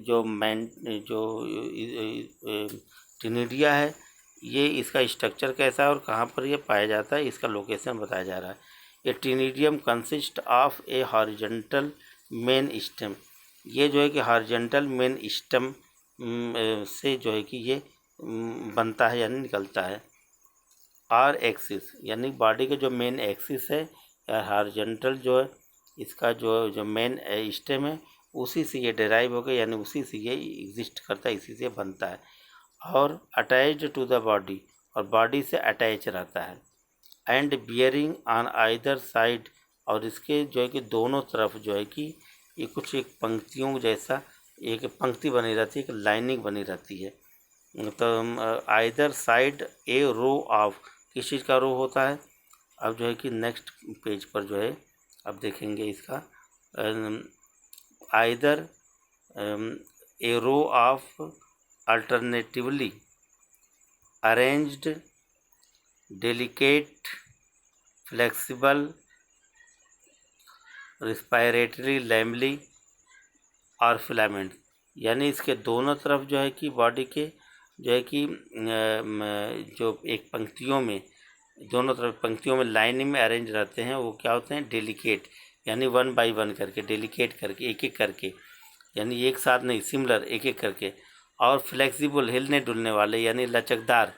जो टिनिडिया है, ये इसका स्ट्रक्चर कैसा है और कहाँ पर ये पाया जाता है, इसका लोकेशन बताया जा रहा है। ये ctenidium consist of a horizontal main stem, ये जो है कि हॉरिजॉन्टल मेन स्टेम से जो है कि ये बनता है, यानी निकलता है। आर एक्सिस, यानी बॉडी का जो मेन एक्सिस है या हॉरिजॉन्टल जो है, इसका जो मेन स्टेम है, उसी से ये डिराइव हो गया, यानी उसी से ये एग्जिस्ट करता है, इसी से बनता है। और अटैच्ड टू द बॉडी, और बॉडी से अटैच रहता है। And bearing on either side, और इसके जो है कि दोनों तरफ जो है कि ये कुछ एक पंक्तियों जैसा एक पंक्ति बनी रहती है, एक लाइनिंग बनी रहती है। तो either side a row of, किस चीज़ का रो होता है? अब जो है कि नेक्स्ट पेज पर जो है अब देखेंगे इसका। Either a row of alternatively arranged delicate flexible respiratory lamellae और फिलामेंट, यानी इसके दोनों तरफ जो है कि बॉडी के जो है कि जो एक पंक्तियों में, दोनों तरफ पंक्तियों में लाइनिंग में अरेंज रहते हैं, वो क्या होते हैं? डेलिकेट, यानी 1 बाय 1 करके, डेलिकेट करके, एक एक करके, यानी एक साथ नहीं, सिमिलर, एक एक करके। और फ्लेक्सिबल, हिलने डुलने वाले, यानी लचकदार।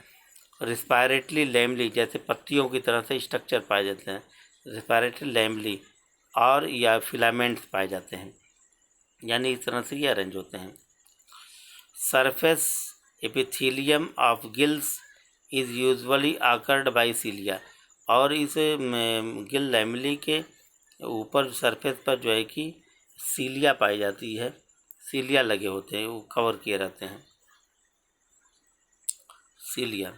रिस्पायरेटरी लैमली, जैसे पत्तियों की तरह से स्ट्रक्चर पाए जाते हैं, रिस्पायरेटरी लैमली, और या फिलामेंट्स पाए जाते हैं, यानी इस तरह से ये अरेंज होते हैं। Surface epithelium of gills is usually occurred by cilia, और इस गिल लैमली के ऊपर सरफेस पर जो है कि सीलिया पाई जाती है, सीलिया लगे होते हैं, वो कवर किए रहते हैं, cilia.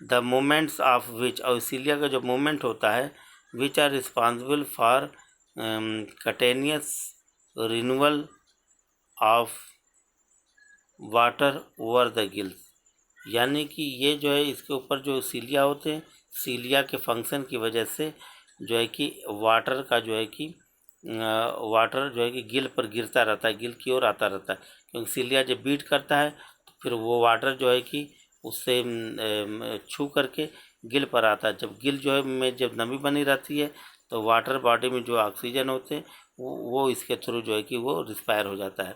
The movements of which, और सीलिया का जो मूवमेंट होता है, which are responsible for continuous renewal of water over the gills, यानी कि ये जो है इसके ऊपर जो सीलिया होते हैं, सीलिया के फंक्शन की वजह से जो है कि वाटर का जो है कि वाटर जो है कि गिल पर गिरता रहता है, गिल की ओर आता रहता है, क्योंकि सीलिया जब बीट करता है तो फिर वो वाटर जो है कि उससे छू करके गिल पर आता है। जब गिल जो है में जब नमी बनी रहती है तो वाटर बॉडी में जो ऑक्सीजन होते हैं वो इसके थ्रू जो है कि वो रिस्पायर हो जाता है।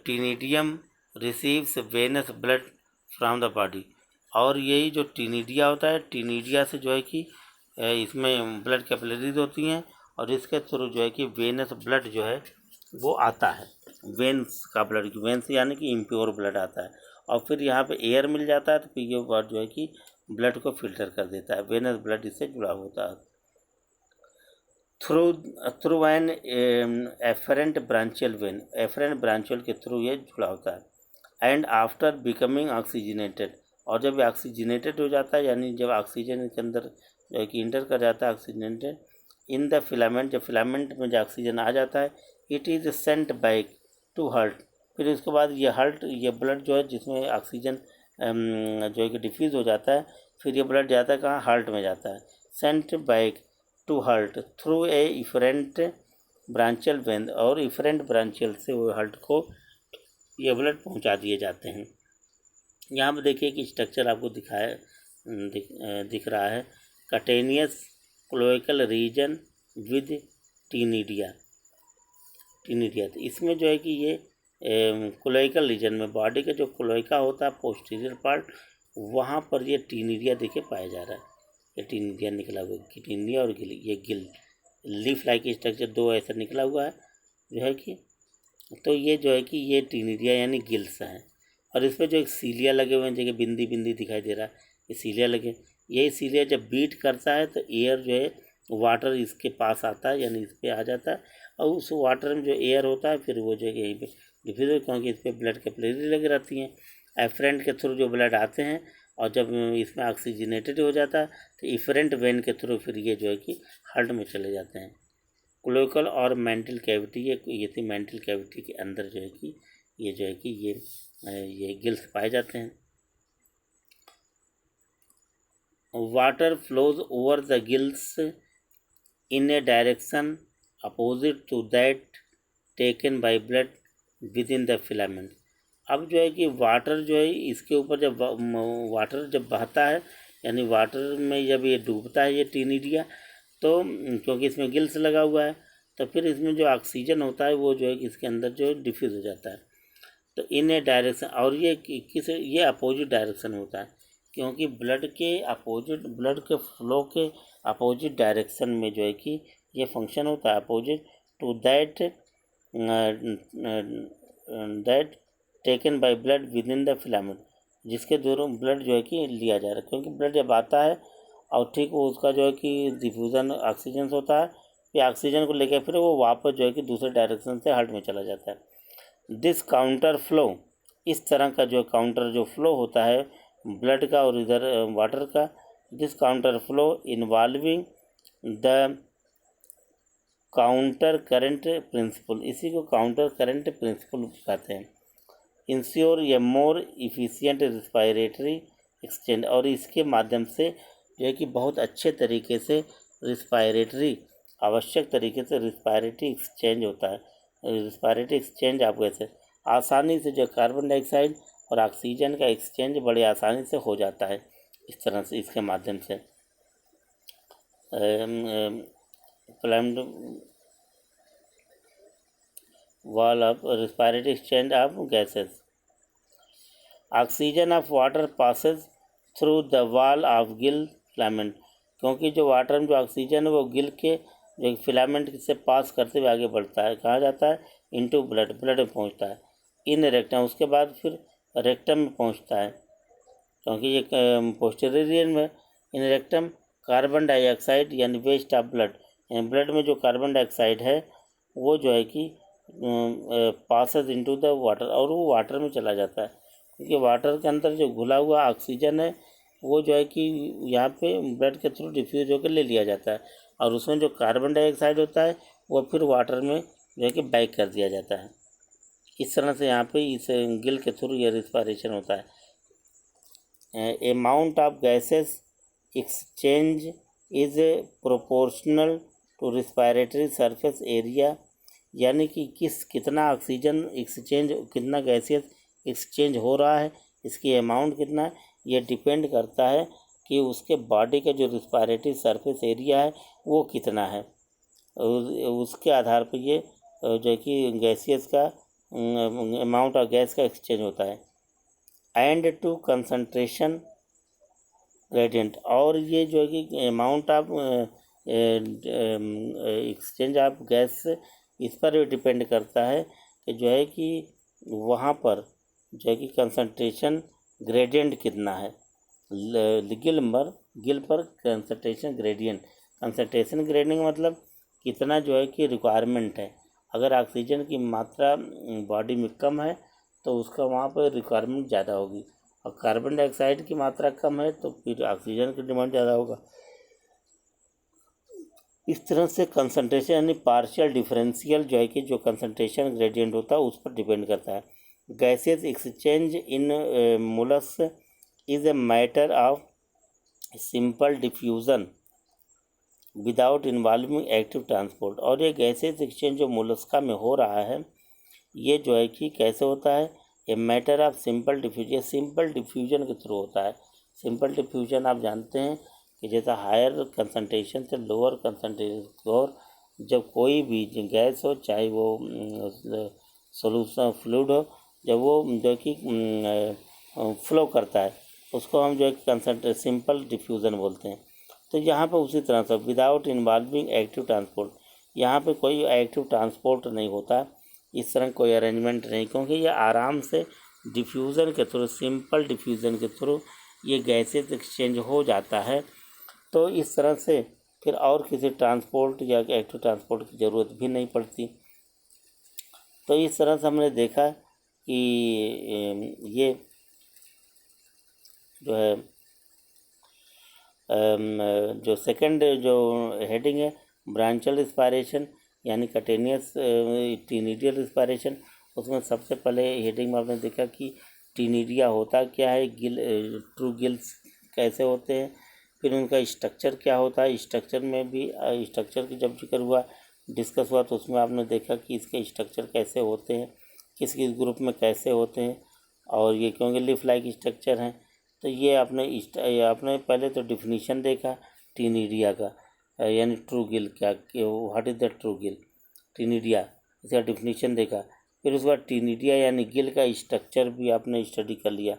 टीनिडियम receives venous blood from the body, और यही जो टीनिडिया होता है, टीनिडिया से जो है कि इसमें ब्लड कैपिलरीज होती हैं, और इसके थ्रू जो है कि वेनस ब्लड जो है वो आता है, वेन्स का ब्लड, वेन्स यानी कि इम्प्योर ब्लड आता है, और फिर यहाँ पे एयर मिल जाता है, तो फिर ये ब्लड जो है कि ब्लड को फिल्टर कर देता है, वेनस ब्लड इससे जुड़ा होता है। Through an efferent branchial vein, efferent branchial के थ्रू ये जुड़ा होता है। एंड आफ्टर बिकमिंग ऑक्सीजनेटेड, और जब ऑक्सीजनेटेड हो जाता है, यानी जब ऑक्सीजन के अंदर जो है कि इंटर कर जाता है ऑक्सीजनेटेड इन द फिलामेंट, जब फिलामेंट में जो ऑक्सीजन आ जाता है, it is sent back to heart, फिर उसके बाद ये हार्ट, ये ब्लड जो है जिसमें ऑक्सीजन जो है कि डिफ्यूज़ हो जाता है, फिर ये ब्लड जाता है कहाँ? हार्ट में जाता है। Sent back to heart through a efferent branchial vein, और इफरेंट ब्रांचियल से वो हार्ट को ये ब्लड पहुंचा दिए जाते हैं। यहाँ पर देखिए कि स्ट्रक्चर आपको दिख रहा है, कटेनियस क्लोएकल रीजन विद टीनिडिया, टीनिडिया। तो इसमें जो है कि ये कोलोइकल रीजन में, बॉडी का जो कोलोइका होता है पोस्टीरियर पार्ट, वहाँ पर ये टीनिडिया देखिए पाया जा रहा है। ये टीनिडिया निकला हुआ है, टीनिडिया और गिल, ये गिल लीफ लाइक स्ट्रक्चर दो ऐसा निकला हुआ है जो है कि, तो ये जो है कि ये टीनिडिया यानी गिल्स हैं। और इस पर जो एक सीलिया लगे हुए हैं, जगह बिंदी बिंदी दिखाई दे रहा है, ये सीलिया लगे। यही सीलिया जब बीट करता है तो एयर जो है वाटर इसके पास आता है, यानी इस पर आ जाता है, और उस वाटर में जो एयर होता है फिर वो जो है यहीं पे डिफ्यूज हो, क्योंकि इस पर ब्लड कैपिलरी लगी रहती हैं। एफरेंट के थ्रू जो ब्लड आते हैं, और जब इसमें ऑक्सीजनेटेड हो जाता है तो इफरेंट वेन के थ्रू फिर ये जो है कि हार्ट में चले जाते हैं। क्लोइकल और मेंटल कैविटी, ये थी मेंटल कैविटी के अंदर जो है कि ये जो है कि ये गिल्स पाए जाते हैं। Water flows over the gills in a direction opposite to that taken by blood within the filament. अब जो है कि वाटर जो है इसके ऊपर जब वाटर जब बहता है, यानी वाटर में जब ये डूबता है ये टीनिडिया, तो क्योंकि इसमें गिल्स लगा हुआ है, तो फिर इसमें जो ऑक्सीजन होता है वो जो है कि इसके अंदर जो डिफ्यूज हो जाता है। तो इन ए डायरेक्शन, और ये अपोजिट डायरेक्शन होता है, क्योंकि ब्लड के फ्लो के अपोजिट डायरेक्शन में जो है कि ये फंक्शन होता है, opposite to that taken by blood within the filament, जिसके दोनों ब्लड जो है कि लिया जा रहा है। क्योंकि ब्लड जब आता है और ठीक वो उसका जो है कि डिफ्यूज़न ऑक्सीजन से होता है, फिर ऑक्सीजन को लेकर फिर वो वापस जो है कि दूसरे डायरेक्शन से हार्ट में चला जाता है। दिस काउंटर फ्लो, इस तरह का जो काउंटर जो फ्लो होता है ब्लड का और इधर वाटर का, this counter flow involving the counter current principle, इसी को काउंटर करंट प्रिंसिपल कहते हैं। Ensure a more efficient respiratory exchange, और इसके माध्यम से जो है कि बहुत अच्छे तरीके से रिस्पायरेटरी, आवश्यक तरीके से रिस्पायरेटरी एक्सचेंज होता है। रिस्पायरेटरी एक्सचेंज आप कैसे आसानी से जो कार्बन डाइऑक्साइड और ऑक्सीजन का एक्सचेंज बड़े आसानी से हो जाता है इस तरह से, इसके माध्यम से। Plumped wall of respiratory exchange of gases. Oxygen of water passes through the wall of gill filament, क्योंकि जो वाटर में जो ऑक्सीजन है वो गिल के जो फिलामेंट से पास करते हुए आगे बढ़ता है, कहाँ जाता है, इनटू ब्लड में पहुंचता है, इन रेक्टम, उसके बाद फिर रेक्टम में पहुंचता है, क्योंकि ये पोस्टीरियर रीजन में। इन रेक्टम कार्बन डाइऑक्साइड यानी वेस्ट ऑफ ब्लड, यानी ब्लड में जो कार्बन डाइऑक्साइड है वो जो है कि पासेस इनटू द वाटर, और वो वाटर में चला जाता है, क्योंकि वाटर के अंदर जो घुला हुआ ऑक्सीजन है वो जो है कि यहाँ पे ब्लड के थ्रू डिफ्यूज होकर ले लिया जाता है, और उसमें जो कार्बन डाइऑक्साइड होता है वो फिर वाटर में जो है कि बैक कर दिया जाता है। इस तरह से यहाँ पे इस गिल के थ्रू ये रिस्पायरेशन होता है। Amount of gases exchange is proportional to respiratory surface area, यानी कि कितना ऑक्सीजन एक्सचेंज, कितना गैसेस एक्सचेंज हो रहा है, इसकी अमाउंट कितना है, ये डिपेंड करता है कि उसके बॉडी का जो रिस्पायरेटरी सरफेस एरिया है वो कितना है, उसके आधार पर ये जो है कि गैसियस का अमाउंट ऑफ गैस का एक्सचेंज होता है। एंड टू कंसंट्रेशन ग्रेडियंट, और ये जो है कि amount of exchange of gas, इस पर भी डिपेंड करता है कि जो है कि वहाँ पर जो है कि कंसंट्रेशन ग्रेडियंट कितना है। गिल पर कंसंट्रेशन ग्रेडियंट का मतलब कितना जो है कि रिक्वायरमेंट है। अगर ऑक्सीजन की मात्रा बॉडी में कम है तो उसका वहाँ पर रिक्वायरमेंट ज़्यादा होगी, और कार्बन डाइऑक्साइड की मात्रा कम है तो फिर ऑक्सीजन की डिमांड ज़्यादा होगा। इस तरह से कंसंट्रेशन यानी पार्शियल डिफरेंशियल जो है कि जो कंसंट्रेशन ग्रेडियंट होता है उस पर डिपेंड करता है। Gases exchange in mollusc is a matter of simple diffusion without involving active transport, और ये गैसेस एक्सचेंज जो मोलस्का में हो रहा है ये जो है कि कैसे होता है, a matter of simple diffusion के थ्रू होता है। सिंपल डिफ्यूजन आप जानते हैं कि जैसा हायर कंसंट्रेशन से लोअर कंसंट्रेशन की ओर जब कोई भी गैस हो, चाहे वो सोल्यूशन फ्लूइड हो, जब वो जो है कि फ्लो करता है, उसको हम जो है कंसंट्रेट सिंपल डिफ्यूज़न बोलते हैं। तो यहाँ पे उसी तरह से विदाउट इन्वॉल्विंग एक्टिव ट्रांसपोर्ट, यहाँ पे कोई एक्टिव ट्रांसपोर्ट नहीं होता, इस तरह कोई अरेंजमेंट नहीं, क्योंकि ये आराम से डिफ्यूज़न के थ्रू, सिंपल डिफ्यूज़न के थ्रू ये गैसेज एक्सचेंज हो जाता है। तो इस तरह से फिर और किसी ट्रांसपोर्ट या एक्टिव ट्रांसपोर्ट की ज़रूरत भी नहीं पड़ती। तो इस तरह से हमने देखा कि ये जो है जो सेकंड जो हेडिंग है ब्रांचल रिस्पायरेशन यानी कंटिन्यूअस टीनिडियल रिस्पायरेशन, उसमें सबसे पहले हेडिंग में आपने देखा कि टीनिडिया होता क्या है, ट्रू गिल्स कैसे होते हैं, फिर उनका स्ट्रक्चर क्या होता है। स्ट्रक्चर में भी स्ट्रक्चर की जब जिक्र हुआ, डिस्कस हुआ, तो उसमें आपने देखा कि इसके स्ट्रक्चर कैसे होते हैं, किस किस ग्रुप में कैसे होते हैं, और ये क्योंकि लीफ लाइक स्ट्रक्चर हैं। तो ये आपने पहले तो डिफिनीशन देखा टीनिडिया का, यानी ट्रू गिल क्या, what is the true gill, ctenidia, इसका डिफिनीशन देखा। फिर उसके बाद टीनिडिया यानी गिल का स्ट्रक्चर भी आपने स्टडी कर लिया।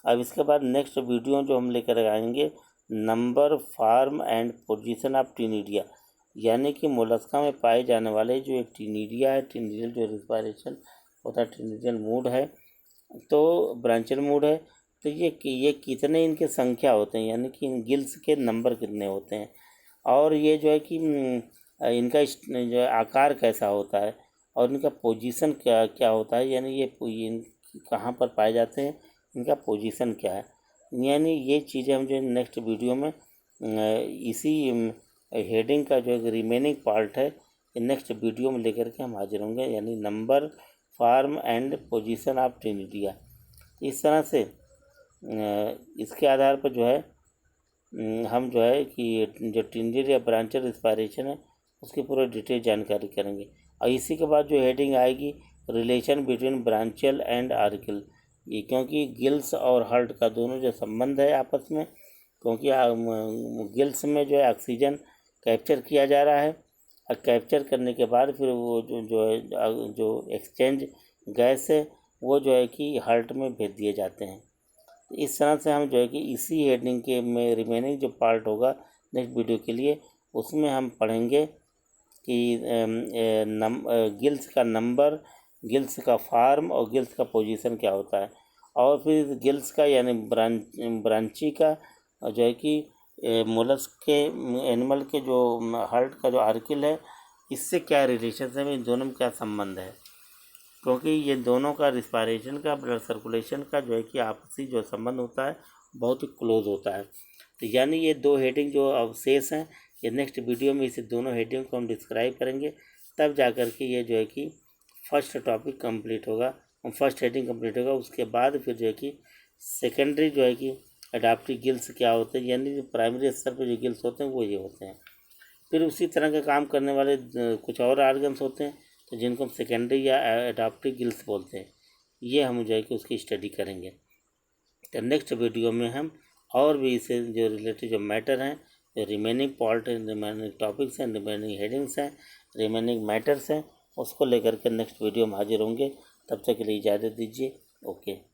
अब इसके बाद नेक्स्ट वीडियो जो हम लेकर आएंगे, number, form and position of ctenidia, यानी कि मोलस्का में पाए जाने वाले जो एक टीनिडिया है, टीनिडियल जो रिस्पायरेशन होता है, टीनिडियल मूड है, तो ब्रांचियल मूड है, तो ये कितने इनके संख्या होते हैं, यानी कि इन गिल्स के नंबर कितने होते हैं, और ये जो है कि इनका जो है आकार कैसा होता है, और इनका पोजीशन क्या क्या होता है, यानी ये कहाँ पर पाए जाते हैं, इनका पोजीशन क्या है। यानी ये चीज़ें हम जो नेक्स्ट वीडियो में इसी हेडिंग का जो रिमेनिंग पार्ट है, नेक्स्ट वीडियो में लेकर के हम हाजिर होंगे, यानी number, form and position of ctenidia. इस तरह से इसके आधार पर जो है हम जो है कि जो टीनिडिया या ब्रांचल रिस्पायरेशन है उसकी पूरी डिटेल जानकारी करेंगे। और इसी के बाद जो हेडिंग आएगी, रिलेशन बिटवीन ब्रांचियल एंड आर्किल, ये क्योंकि गिल्स और हार्ट का दोनों जो संबंध है आपस में, क्योंकि गिल्स में जो है ऑक्सीजन कैप्चर किया जा रहा है, और कैप्चर करने के बाद फिर वो जो एक्सचेंज गैस है वो जो है कि हार्ट में भेज दिए जाते हैं। तो इस तरह से हम जो है कि इसी हेडिंग के में रिमेनिंग जो पार्ट होगा नेक्स्ट वीडियो के लिए, उसमें हम पढ़ेंगे कि गिल्स का नंबर, गिल्स का फॉर्म और गिल्स का पोजीशन क्या होता है, और फिर गिल्स का यानी ब्रांची का जो है कि मोलस्क के एनिमल के जो हार्ट का जो आर्किल है, इससे क्या रिलेशन है, इन दोनों में क्या संबंध है, क्योंकि ये दोनों का रिस्पायरेशन का, ब्लड सर्कुलेशन का जो है कि आपसी जो संबंध होता है बहुत ही क्लोज होता है। तो यानी ये दो हेडिंग जो अवशेष हैं, ये नेक्स्ट वीडियो में इसे दोनों हेडिंग को हम डिस्क्राइब करेंगे, तब जा कर के ये जो है कि फर्स्ट टॉपिक कंप्लीट होगा, फर्स्ट हेडिंग कंप्लीट होगा। उसके बाद फिर जो है कि सेकेंडरी जो है कि अडाप्टिव गिल्स क्या होते हैं, यानी जो प्राइमरी स्तर पर जो गिल्स होते हैं वो ये होते हैं। फिर उसी तरह का काम करने वाले कुछ और ऑर्गन्स होते हैं, तो जिनको हम सेकेंडरी या अडाप्टिव गिल्स बोलते हैं, ये हम जो है कि उसकी स्टडी करेंगे। तो नेक्स्ट वीडियो में हम और भी इसे जो रिलेटेड जो मैटर हैं, जो रिमेनिंग पार्ट हैं, रिमेनिंग टॉपिक्स हैं, रिमेनिंग हेडिंग्स हैं, रिमेनिंग मैटर्स हैं, उसको लेकर के नेक्स्ट वीडियो में हाजिर होंगे। तब तक के लिए इजाज़त दीजिए। ओके।